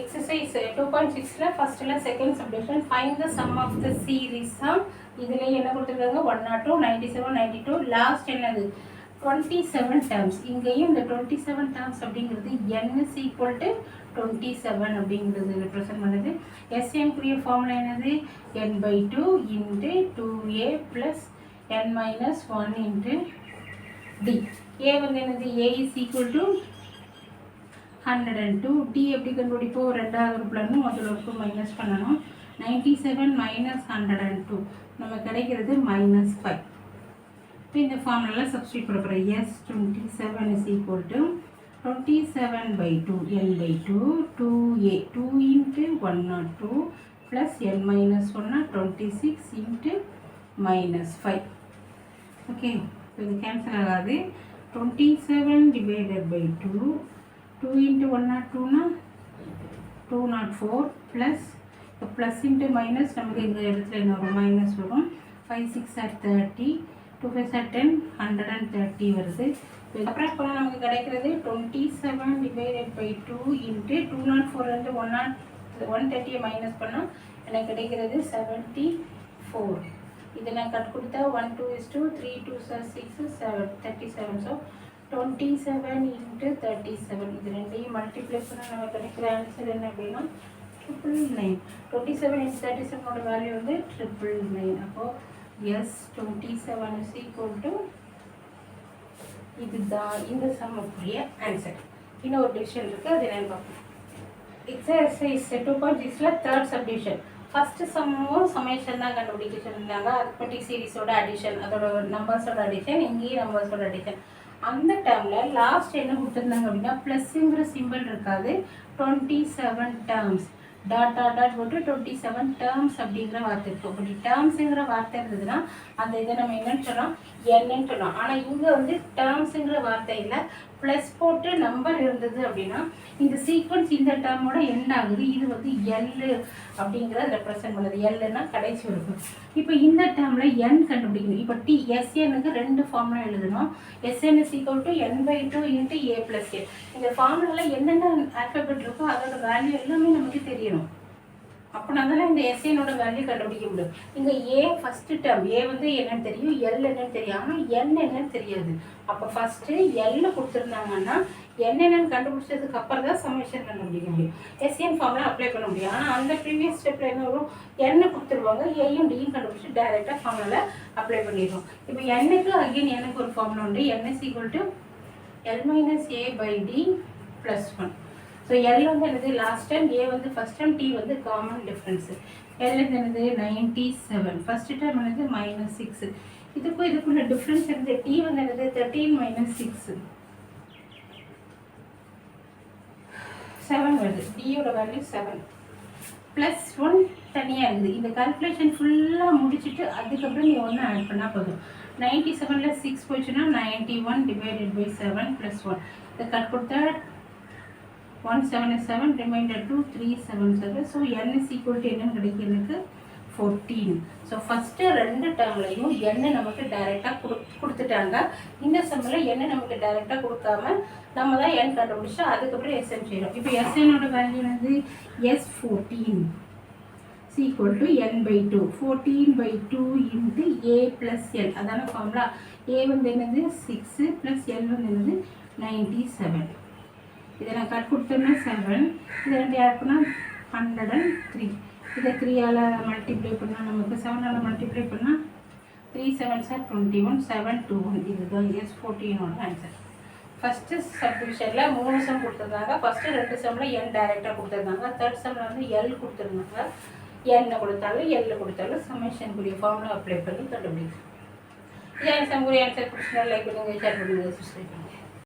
Exercise 2.6 first second subdivision. Find the sum of the series. இதிலே என்ன கொடுத்திருக்காங்க 102 97 92 last என்னது 27 terms. இங்கேயும் இந்த 27 terms அப்படிங்கிறது n is equal to 27 அப்படிங்கிறது ரெப்ரசன்ட் பண்ணுது. SN குரிய ஃபார்முலா என்னது n/2 into 2a plus n minus 1 into d. a வந்து என்னது a is equal to 102. d எப்படி கண்டுபிடிப்போம் ரெண்டாவது உறுப்புலன்னு முதல் உறுப்பு மைனஸ் பண்ணணும். 97 minus 102 நம்ம கிடைக்கிறது -5. இப்போ இந்த ஃபார்முலாவில் சப்ஸ்டியூட் பண்ண போகிறோம். S27 is equal to 27/2 n/2 2a 2 into 102 plus n minus 1 26 into -5. Okay, இது கேன்சல் ஆகாது. 27 divided by 2 2 into 102 னா 204 ப்ளஸ் ப்ளஸ் இன்ட்டு மைனஸ் நமக்கு இந்த இடத்துல என்ன வரும் மைனஸ் வரும். 5 6 are 30 2 5 are 10 130 வருது. அப்புறம் இப்போ நமக்கு கிடைக்கிறது 27 divided by 2 into 204 வந்து 130 மைனஸ் பண்ணால் எனக்கு கிடைக்கிறது 74. இதை நான் கட் கொடுத்தா 1 2 is 2 3 2 6 7 37. ஸோ 27 into 37 இது ரெண்டையும் மல்டிப்ளை பண்ணால் நமக்கு கிடைக்கிற ஆன்சர் என்ன அப்படின்னா 999. 27 into 37 ஓட வேல்யூ வந்து 999. அப்போ S27 is equal to இதுதான் இந்த சம்முக்குரிய ஆன்சர். இன்னொரு டிவிஷன் இருக்குது, அது என்னன்னு பார்ப்போம். எக்ஸசைஸ் 2.6ல தேர்ட் சப்டிவிஷன். ஃபஸ்ட்டு சம்மும் சமேஷன் தான் கண்டுபிடிக்க சொல்லியிருந்தாங்க. அரித்மெட்டிக் சீரிஸோட அடிஷன், அதோட நம்பர்ஸோட அடிஷன், இங்கேயும் நம்பர்ஸோட அடிஷன். அந்த டைமில் லாஸ்ட் என்ன கொடுத்துருந்தாங்க அப்படின்னா ப்ளஸ்ஸுங்கிற சிம்பிள் இருக்காது. 27 டேர்ம்ஸ் டாட் டாட் டாட் போட்டு 27 டேர்ம்ஸ் அப்படிங்கிற வார்த்தை இருக்கும். அப்படி டேர்ம்ஸுங்கிற வார்த்தை இருந்ததுன்னா அந்த இதை நம்ம என்னன்னு சொல்லலாம் என்னன்னு சொல்லலாம். ஆனால் இங்கே வந்து டேர்ம்ஸுங்கிற வார்த்தையில் ப்ளஸ் போட்டு நம்பர் இருந்தது அப்படின்னா இந்த சீக்வன்ஸ் இந்த டேர்மோட எண்ட் ஆகுது. இது வந்து எல் அப்படிங்கிறத ரெப்ரசன்ட் பண்ணுது. எல்லுன்னா கடைசி இருக்கும். இப்போ இந்த டேர்மில் என் கண்டுபிடிக்கணும். இப்போ எஸ்எனுக்கு 2 ஃபார்முலா எழுதணும். SN is equal to n/2 into a plus n. இந்த ஃபார்முலாவில் என்னென்ன ஆல்ஃபபெட் இருக்கோ அதோட வேல்யூ எல்லாமே நமக்கு தெரியணும். அப்போ அதெல்லாம் இந்த எஸ்எனோட வேல்யூ கண்டுபிடிக்க முடியும். இங்கே ஏ ஃபஸ்ட்டு டேர்ம் ஏ வந்து என்னன்னு தெரியும், எல் என்னன்னு தெரியும், ஆனால் என் என்னன்னு தெரியாது. அப்போ ஃபஸ்ட்டு எல்ல கொடுத்துருந்தாங்கன்னா என்னென்னு கண்டுபிடிச்சதுக்கு அப்புறம் தான் சமேஷன் கண்டுபிடிக்க முடியும். எஸ்என் ஃபார்முலா அப்ளை பண்ண முடியும். ஆனால் அந்த ப்ரீவியஸ் ஸ்டெப்பில் என்ன வரும், எண்ணை கொடுத்துருவாங்க, ஏயும் டியும் கண்டுபிடிச்சி டைரெக்டாக ஃபார்முலாவில் அப்ளை பண்ணிடுவோம். இப்போ எண்ணுக்கு அகைன் எனக்கு ஒரு ஃபார்முலா உண்டு. n is equal to l minus a/d plus 1. So L வந்து என்னது லாஸ்ட் டைம், ஏ வந்து ஃபஸ்ட் டைம், டி வந்து காமன் டிஃப்ரென்ஸு. எல் வந்து என்னது 97, ஃபஸ்ட்டு டைம் என்னது -6. இதுக்குள்ள டிஃப்ரென்ஸ் என்னது டி வந்து என்னது 13 - 6 7 வருது. டியோட வேல்யூ 7 ப்ளஸ் 1 தனியாக இருக்குது. இந்த கால்குலேஷன் ஃபுல்லாக முடிச்சுட்டு அதுக்கப்புறம் நீ ஒன்று ஆட் பண்ணால் போதும். 97ல் 6 போச்சுன்னா 91 divided by 7 plus 1. இதை கட் கொடுத்தா 177 reminder 2 377. So n is equal to என்னன்னு கிடைக்கிறதுக்கு 14. ஸோ ஃபஸ்ட்டு 2 டேர்ம்லையும் என்ன நமக்கு டைரெக்டாக கொடுத்துட்டாங்க. இந்த சம்மில் என்ன நமக்கு டைரெக்டாக கொடுக்காம நம்ம தான் n கண்டுபிடிச்சா அதுக்கப்புறம் எஸ்என் செய்யணும். இப்போ எஸ்எனோட வேல்யூ என்னது S14 is equal to n/2 14/2 into a plus n. அதான ஃபார்முலா. a வந்து என்னது 6 ப்ளஸ் l வந்து என்னது 97. இதை நான் கட் கொடுத்தோம்னா 7, இதை 2 ஆட் பண்ணால் 103. இதை 3ஆல் மல்டிப்ளை பண்ணால் நமக்கு 7ஆல் மல்டிப்ளை பண்ணால் 3 7s are 21 7 2 1. இதுதான் S14ஓட ஆன்சர். ஃபஸ்ட்டு சப்டிவிஷனில் 3 சம் கொடுத்துருந்தாங்க. ஃபஸ்ட்டு 2 சம்மில் n டைரெக்டாக கொடுத்துருந்தாங்க. தேர்ட் சம்மில் வந்து எல் கொடுத்துருந்தாங்க. என்ன கொடுத்தாலும் எல் கொடுத்தாலும் சமேஷனுக்குரிய ஃபார்முலா அப்ளை பண்ணி கண்டுபிடிக்கும். இது சம்குரிய ஆன்சர் பிடிச்சினா லைக் பண்ணுங்கள், ஷேர் பண்ணுங்கள், சப்ஸ்கிரைப் பண்ணுங்கள்.